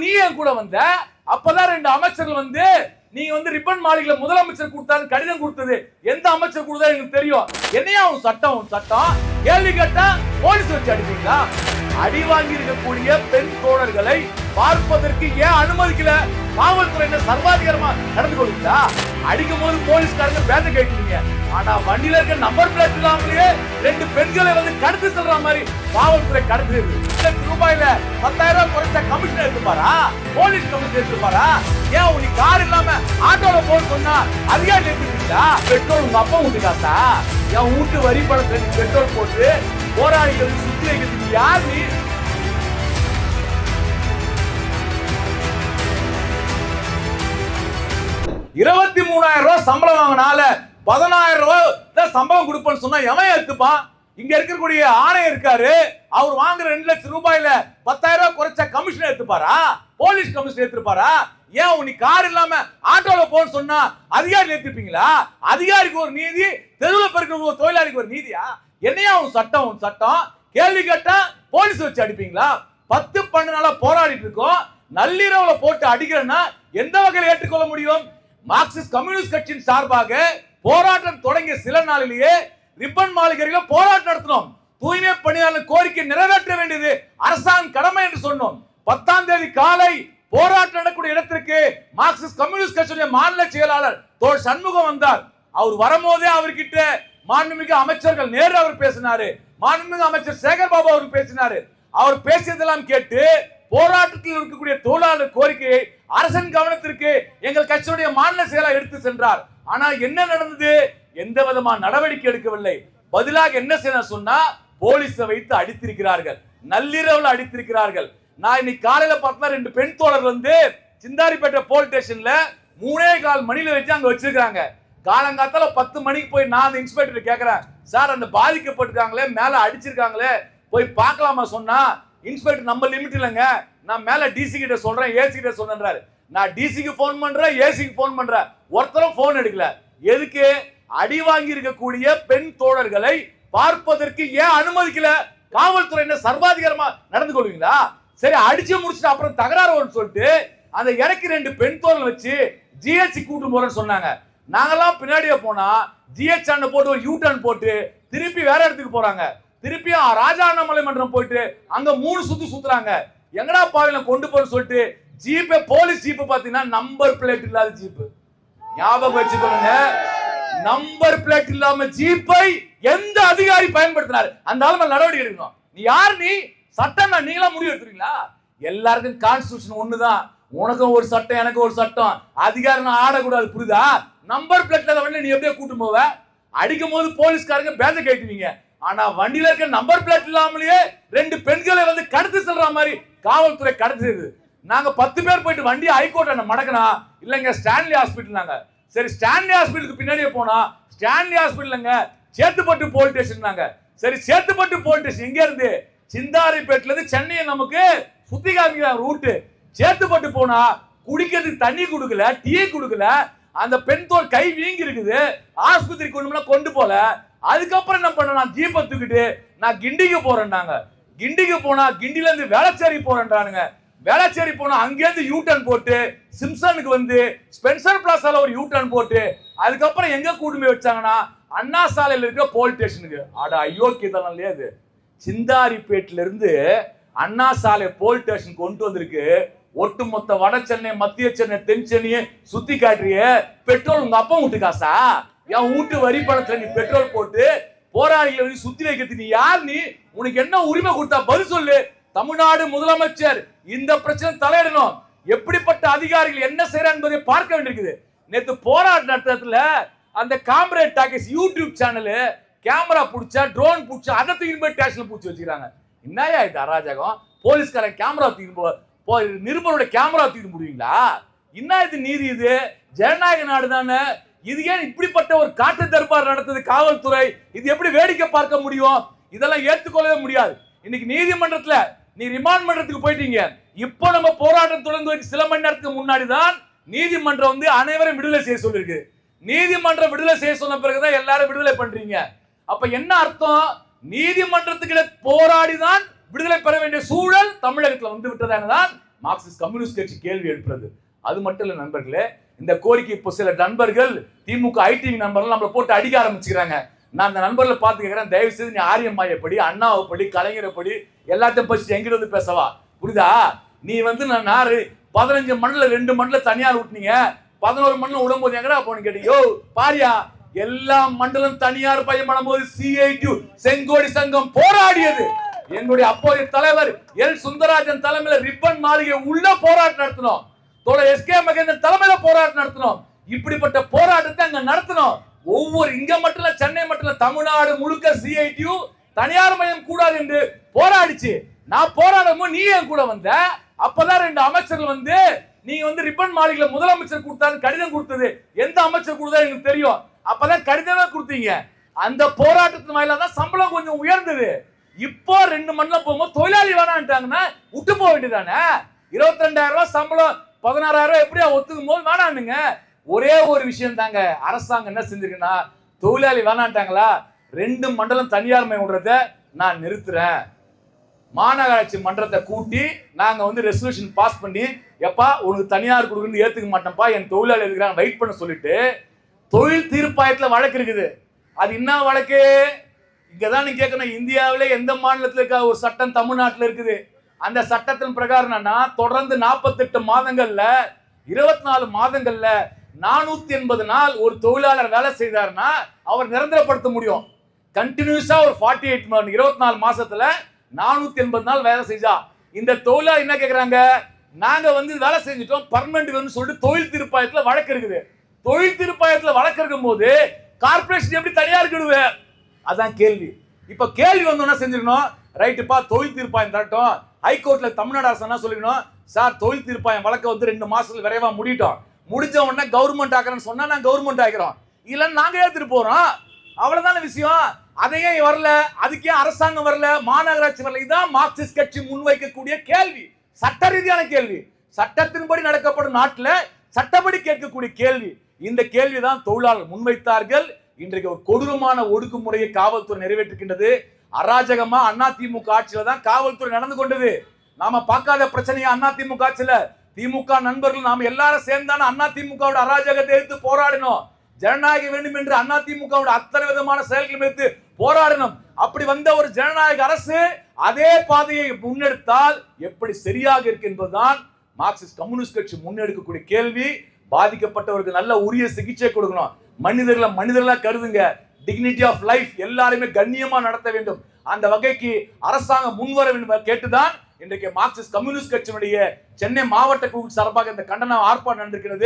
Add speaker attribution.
Speaker 1: நீ என் கூட வந்த. அப்பதான் 2 அமைச்சர்கள் வந்து நீங்க வந்து ரிப்பன் மாளிகையில முதலமைச்சர் கொடுத்தாரு கடிதம் கொடுத்தது எந்த அமைச்சர் கொடுத்தா எனக்கு தெரியும். என்னையா உன் சட்டம் கேள்வி கேட்டா போலீஸ் வச்சு அடிப்பீங்களா? அடி வாங்கி இருக்கக்கூடிய பெண் தோழர்களை பார்ப்பதற்கு ஏன் அனுமதிக்கல? காவல்துறை சர்வாதிகாரமா நடந்து கொள்ளுங்களா? அடிக்கும் போது போலீஸ்காரங்க பேச கேட்கிறீங்க, ஆனா வண்டியில இருக்க நம்பர் பிளேட் இல்லாமலேயே 2 பெண்களை வந்து கடத்தி செல்ற மாதிரி காவல்துறை கடத்துது. ரூபாயில 10,000 ரூபாய் குறைச்ச கமிஷன் எடுத்துப்பாரா? போலீஸ் கமிஷன் எடுத்துப்பாரா? ஏன் உனக்கு கார் இல்லாம ஆட்டோல போன் சொன்னா அதிகாரி எடுத்துட்டீங்களா? பெட்ரோல் உங்க அப்பா வீட்டு காசா? என் வீட்டு வரி பணத்தை பெட்ரோல் போட்டு போராளிகள் சுத்தி வைக்கிறதுக்கு யார் நீ? $23,000 சம்பளம் வாங்கினால 10,000 ரூபாய் சம்பளம் கொடுப்பேன்னு சொன்னா எவன் எடுத்துப்பான்? இங்க இருக்கக்கூடிய ஆணையர் இருக்காரு, அவர் வாங்குற 2 லட்சம் ரூபாயில 10,000 ரூபாய் குறைச்ச கமிஷன் எடுத்துப்பாரா? போலீஸ் கமிஷன் எடுத்துப்பாரா? ஏன் உனக்கு கார் இல்லாம ஆட்டோல போன்னு சொன்னா அதிகாரி எடுத்துப்பீங்களா? அதிகாரிக்கு ஒரு நீதி, தெருவில் பெருக்கிற தொழிலாளிக்கு ஒரு நீதியா? என்னையா உன் சட்டம் கேள்வி கேட்டா போலீஸ் வச்சு அடிப்பீங்களா? 10-12 நாளா போராடிட்டு இருக்கோம், நள்ளிரவுல போட்டு அடிக்கிறேன்னா எந்த வகையில் ஏற்றுக்கொள்ள முடியும்? மார்க்சிஸ்ட் கம்யூனிஸ்ட் கட்சியின் சார்பாக போராட்டம் தொடங்கிய சில நாளிலேயே ரிப்பன் மாளிகையில போராட்டம் நடத்தினோம். தூய்மை பணியாளர் கோரிக்கை நிறைவேற்ற வேண்டியது அரசாங்க கடமை என்று சொன்னோம். 10ஆம் தேதி காலை போராட்டம் நடக்கூடிய இடத்திற்கு மார்க்சிஸ்ட் கம்யூனிஸ்ட் கட்சியுடைய மாநில செயலாளர் தோழர் சண்முகம் வந்தார். அவர் வரும்போதே அவர்கிட்ட மாண்புமிகு அமைச்சர்கள் நேரு அவர் பேசினாரு, மாண்புமிகு அமைச்சர் சேகர் பாபு அவர் பேசினாரு. அவர் பேசியதெல்லாம் கேட்டு போராட்டத்தில் இருக்கக்கூடிய தொழிலாளர் கோரிக்கையை அரசின் கவனத்திற்கு எங்கள் கட்சியுடைய மாநில செயலாளர் எடுத்து சென்றார். ஆனா என்ன நடந்தது? எந்த விதமான நடவடிக்கை எடுக்கவில்லை. பதிலாக என்ன செய்ய சொன்னா போலீஸை வைத்து அடித்திருக்கிறார்கள், நள்ளிரவுல அடித்திருக்கிறார்கள். நான் இன்னைக்கு காலையில பார்த்தா 2 பெண் தோழர் வந்து சிந்தாரிப்பேட்டை போலீஸ் ஸ்டேஷன்ல 3:15 மணில வச்சு அங்க வச்சிருக்காங்க. காலங்காத்தால 10 மணிக்கு போய் நான் அந்த இன்ஸ்பெக்டர் கேட்கிறேன், சார் அந்த பாதிக்கப்பட்டிருக்காங்களே மேல அடிச்சிருக்காங்களே போய் பார்க்கலாமா சொன்னா, இன்ஸ்பெக்டர் நம்ம லிமிட் இல்லைங்க, நான் மேல டிசி கிட்ட சொல்றேன், ஏசி கிட்ட சொல்றேன்றாரு. நான் டிசிக்கு போன் பண்றேன், ஏசிக்கு போன் பண்றேன், ஒருத்தரும் போன் எடுக்கல. எதுக்கு? அடி வாங்கி இருக்கக்கூடிய பெண் தோழர்களை பார்ப்பதற்கு ஏன் அனுமதிக்கல? காவல்துறை சர்வாதிகாரமா நடந்து கொள்வீங்களா? சரி, அடிச்சு முடிச்சுட்டு அப்புறம் தகராறு சொல்லிட்டு அந்த இறக்கி 2 பெண் தோழர்கள் வச்சு ஜிஹெச் கூட்டு போறேன்னு சொன்னாங்க. நாங்கெல்லாம் பின்னாடியே போனா ஜிஹெச் அண்ணன் போட்டு ஒரு யூ டர்ன் போட்டு திருப்பி வேற இடத்துக்கு போறாங்க. திருப்பியும் ராஜா அண்ணாமலை மன்றம் போயிட்டு அங்க 3 சுத்து சுத்துறாங்க. எங்கடா பாவில கொண்டு போற சொல்லிட்டு ஜீப்பே போலீஸ் ஜீப் பாத்தீங்கன்னா நம்பர் பிளேட் இல்லாத ஜீப். ஞாபகம் வச்சுக்கோங்க, நம்பர் பிளேட் இல்லாம ஜீப்பை எந்த அதிகாரி பயன்படுத்தினார் அந்த ஆளுமை நடவடிக்கை எடுக்கணும். நீ யார்? நீ சட்டம் நீங்களா முடிவு எடுத்துறீங்களா? எல்லாருக்கும் கான்ஸ்டிடியூஷன் ஒண்ணுதான், உனக்கும் ஒரு சட்டம் எனக்கு ஒரு சட்டம், அதிகாரம் ஆடக்கூடாது, புரியுதா? நம்பர் பிளேட்ல வண்டி நீ எப்படியே கூட்டு போவ? அடிக்கும் போது போலீஸ்காரங்க பேச கேட்டுவீங்க, ஆனா வண்டியில இருக்க நம்பர் பிளேட் இல்லாமலேயே 2 பெண்களை வந்து கடத்தி செல்ற மாதிரி காவல்துறை கடத்துது. நாங்க 10 பேர் போயிட்டு வண்டி ஹைகோர்ட் மடக்கனா இல்லங்க ஸ்டான்லி ஹாஸ்பிட்டல். சரி, ஸ்டான்லி ஹாஸ்பிட்டலுக்கு பின்னாடியே போனா ஸ்டான்லி ஹாஸ்பிட்டலுங்க சேத்துப்பட்டு போலீஸ் ஸ்டேஷன். சரி, சேத்துப்பட்டு போலீஸ் ஸ்டேஷன் எங்க இருந்து? சிந்தாரிப்பேட்ல இருந்து சென்னையை நமக்கு சுத்தி காமிக்கிறாங்க ரூட். சேத்துப்பட்டு போனா குடிக்கிறதுக்கு தண்ணி கொடுக்கல, டீ கொடுக்கல, அந்த பெண் தோல் கை வீங்கி இருக்குது, ஆஸ்பத்திரி கொண்டு போல. அதுக்கப்புறம் என்ன பண்ண, நான் ஜீப்பை தூக்கிட்டு நான் கிண்டிக்கு போறேன்னாங்க. கிண்டிக்கு போனா கிண்டில இருந்து வேளச்சேரி போறேன்றானுங்க. வேளச்சேரி போனா அங்கேருந்து யூ டர்ன் போட்டு சிம்சனுக்கு வந்து ஸ்பென்சர் பிளாசால ஒரு யூ டர்ன் போட்டு அதுக்கப்புறம் எங்க கூட்டு வச்சாங்கன்னா அண்ணா சாலையில் இருக்க போலீஸ் ஸ்டேஷனுக்கு. அட அயோக்கியதெல்லாம் இல்லையா அது? சிந்தாரிப்பேட்டில இருந்து அண்ணா சாலை போலீஸ் ஸ்டேஷன் கொண்டு வந்திருக்கு. ஒட்டுமொத்த வட சென்னை, மத்திய சென்னை, தென் சென்னையை சுத்தி காட்டுறிய. பெட்ரோல் உங்க அப்பா வீட்டு காசா? என் வீட்டு வரி பணத்துல நீ பெட்ரோல் போட்டு போராளிகளை சுத்தி வைக்கிறது நீ யார்? நீ உனக்கு என்ன உரிமை கொடுத்தா பதில் சொல்லு. தமிழ்நாடு முதலமைச்சர் இந்த பிரச்சனை தலையிடணும். எப்படிப்பட்ட அதிகாரிகள் என்ன செய்யற என்பதை பார்க்க வேண்டியிருக்குது. நேற்று போராட்ட நடத்தத்துல அந்த comrade talkies YouTube channel camera பிடிச்சா, ட்ரோன் பிடிச்சா, அதை தூக்கி போய் ஸ்டேஷன்ல பிடிச்சி வச்சுக்கிறாங்க. என்னையா இது அராஜகம்? போலீஸ்காரன் கேமரா தூக்கி நிருபருடைய கேமரா தூக்கி முடியுங்களா? என்ன இது நீதி? இது ஜனநாயக நாடு தானே. இது ஏன் இப்படிப்பட்ட ஒரு காட்டு தர்பார் நடத்துது காவல்துறை? இது எப்படி வேடிக்கை பார்க்க முடியும்? இதெல்லாம் ஏற்றுக்கொள்ளவே முடியாது. இன்னைக்கு நீதிமன்றத்துல நீ ரிமாண்ட் மன்றத்துக்கு போயிட்டீங்க. இப்போ நம்ம போராட்டம் தொடங்குவதற்கு சில மணி நேரத்துக்கு முன்னாடி தான் நீதிமன்றம் வந்து அனைவரும் விடுதலை செய்ய சொல்லிருக்கு. நீதிமன்றம் விடுதலை செய்ய சொன்ன பிறகுதான் எல்லாரும் விடுதலை பண்றீங்க. அப்ப என்ன அர்த்தம்? நீதிமன்றத்துக்கு போராடிதான் விடுதலை பெற வேண்டிய சூழல் தமிழகத்தில் வந்து விட்டதாக தான் மார்க்சிஸ்ட் கம்யூனிஸ்ட் கட்சி கேள்வி எழுப்புறது. அது மட்டும் இல்ல நண்பர்களே, இந்த கோரிக்கை இப்போ சில நண்பர்கள் திமுக ஐடி நண்பர்கள் நம்மளை போட்டு அடிக்க ஆரம்பிச்சுக்கிறாங்க. நான் அந்த நண்பர்களை பார்த்து கேட்கிறேன், தயவு செய்து நீ ஆரியம்மாயை படி, அண்ணாவை படி, கலைஞரை படி, எல்லாத்தையும் பற்றி எங்கிட்ட வந்து பேசவா? புரியுதா? நீ வந்து நான் 15 மண்டல 2 மண்டல தனியார் விட்டுனீங்க, 11 மண்டலம் விடும்போது எங்கடா போன்னு கேட்டீங்க. பாரியா, எல்லா மண்டலம் தனியார் பயன்படும் போது CITU செங்கோடி சங்கம் போராடியது. எங்களுடைய அப்போதைய தலைவர் எல் சுந்தரராஜன் தலைமையில ரிப்பன் மாளிகை உள்ள போராட்டம் நடத்தினோம். தோழர் SK மகேந்திரன் தலைமையில போராட்டம் நடத்தினோம். இப்படிப்பட்ட போராட்டத்தை அங்க நடத்தினோம். ஒவ்வொரு இங்க மட்டும் இல்ல, சென்னை மட்டும் இல்ல, தமிழ்நாடு முழுக்க CITU தனியார் மயம் கூடாது என்று போராடிச்சு. நான் போராடும் நீ என் கூட வந்த. அப்பதான் 2 அமைச்சர்கள் வந்து நீங்க வந்து ரிப்பன் மாளிகையில முதலமைச்சர் கொடுத்தாரு கடிதம் கொடுத்தது. எந்த அமைச்சர் கொடுத்தா எனக்கு தெரியும். அப்பதான் கடிதமே கொடுத்தீங்க. அந்த போராட்டத்தின் வாயிலா தான் சம்பளம் கொஞ்சம் உயர்ந்தது. இப்போ 2 மண்டலம் போகும்போது தொழிலாளி வேணான்ட்டாங்கன்னா விட்டு போக வேண்டியதானே? 22,000 ரூபாய் சம்பளம் 16,000 ரூபாய் எப்படியா ஒத்துக்கும் போது வேணானுங்க. ஒரே ஒரு விஷயம் தாங்க, அரசாங்கம் என்ன செஞ்சிருக்குன்னா, தொழிலாளி வேணான்ட்டாங்களா, 2 மண்டலம் தனியார் மயம் விடுறத நான் நிறுத்துறேன். மாநகராட்சி மன்றத்தை கூட்டி நாங்க வந்து ரெசல்யூஷன் பாஸ் பண்ணி, எப்பா உனக்கு தனியார் கொடுக்குன்னு ஏத்துக்க மாட்டேன்ப்பா, என் தொழிலாளி இருக்கிறாங்க வெயிட் பண்ண சொல்லிட்டு தொழில் தீர்ப்பாயத்துல வழக்கு இருக்குது. அது என்ன வழக்கு? இங்கதான் நீங்க கேட்கணும், இந்தியாவிலே எந்த மாநிலத்தில் இருக்க ஒரு சட்டம் தமிழ்நாட்டில் இருக்குது. அந்த சட்டத்தின் பிரகாரம் என்னன்னா, தொடர்ந்து 48 மாதங்கள்ல 24 மாதங்கள்ல 480 நாள் ஒரு தொழிலாளர் வேலை செய்தார்னா அவர் நிரந்தரப்படுத்த முடியும். கண்டினியூஸா ஒரு 24 மாசத்துல 480 நாள் வேலை செஞ்சா இந்த தொழிலாளர் என்ன கேக்குறாங்க, நாங்க வந்து வேலை செஞ்சுட்டோம் பர்மனன்ட் சொல்லிட்டு தொழில் தீர்ப்பாயத்துல வழக்கு இருக்குது. தொழில் தீர்ப்பாயத்துல வழக்கு இருக்கும் போது கார்பரேஷன் எப்படி தனியார் கிடுவே? அதான் கேள்வி. இப்ப கேள்வி வந்து என்ன செஞ்சிருக்கணும், ரைட்டுப்பா தொழில் தீர்ப்பாயம் தரட்டும். ஹைகோர்ட்ல தமிழ்நாடு அரசு என்ன சொல்லிக்கணும், சார் தொழில் தீர்ப்பாயம் வழக்க வந்து 2 மாசத்துல விரைவா முடிட்டோம், முடிஞ்ச உடனே கவர்மெண்ட் ஆக்குறேன்னு சொன்னா நான் கவர்மெண்ட் ஆக்கிறோம், இல்லைன்னு நாங்க ஏத்துட்டு போறோம். அவ்வளவுதான விஷயம். அதையே வரல, அதுக்கே அரசாங்கம் வரல, மாநகராட்சி வரல. இதுதான் மார்க்சிஸ்ட் கட்சி முன்வைக்கக்கூடிய கேள்வி, சட்ட ரீதியான கேள்வி. சட்டத்தின்படி நடக்கப்படும் நாட்டில் சட்டப்படி கேட்கக்கூடிய கேள்வி. இந்த கேள்விதான் தொழிலாளர் முன்வைத்தார்கள். இன்றைக்கு ஒரு கொடூரமான ஒடுக்குமுறையை காவல்துறை நிறைவேற்றுகின்றது. அராஜகமா அதிமுக ஆட்சியில தான் காவல்துறை நடந்து கொண்டது. நாம பார்க்காத பிரச்சனையா அதிமுக ஆட்சியில? திமுக நண்பர்கள் நாம எல்லாரும் சேர்ந்தான அதிமுகவோட அராஜகத்தை எடுத்து போராடினோம். ஜனநாயகம் வேண்டும் என்று அதிமுகவோட அத்தனை விதமான செயல்களை எடுத்து போராடினோம். அப்படி வந்த ஒரு ஜனநாயக அரசு அதே பாதையை முன்னெடுத்தால் எப்படி சரியாக இருக்கு என்பதுதான் மார்க்சிஸ்ட் கம்யூனிஸ்ட் கட்சி முன்னெடுக்கக்கூடிய கேள்வி. பாதிக்கப்பட்டவருக்கு நல்ல உரிய சிகிச்சை கொடுக்கணும். மனிதர்களா கருதுங்க. டிக்னிட்டி ஆஃப் லைஃப் எல்லாருமே கண்ணியமா நடத்த வேண்டும். அந்த வகைக்கு அரசாங்கம் முன்வர வேண்டும் கேட்டுதான் இன்றைக்கு மார்க்சிஸ்ட் கம்யூனிஸ்ட் கட்சியினுடைய சென்னை மாவட்ட குழு சார்பாக இந்த கண்டன ஆர்ப்பாட்டம் நடந்திருக்கிறது.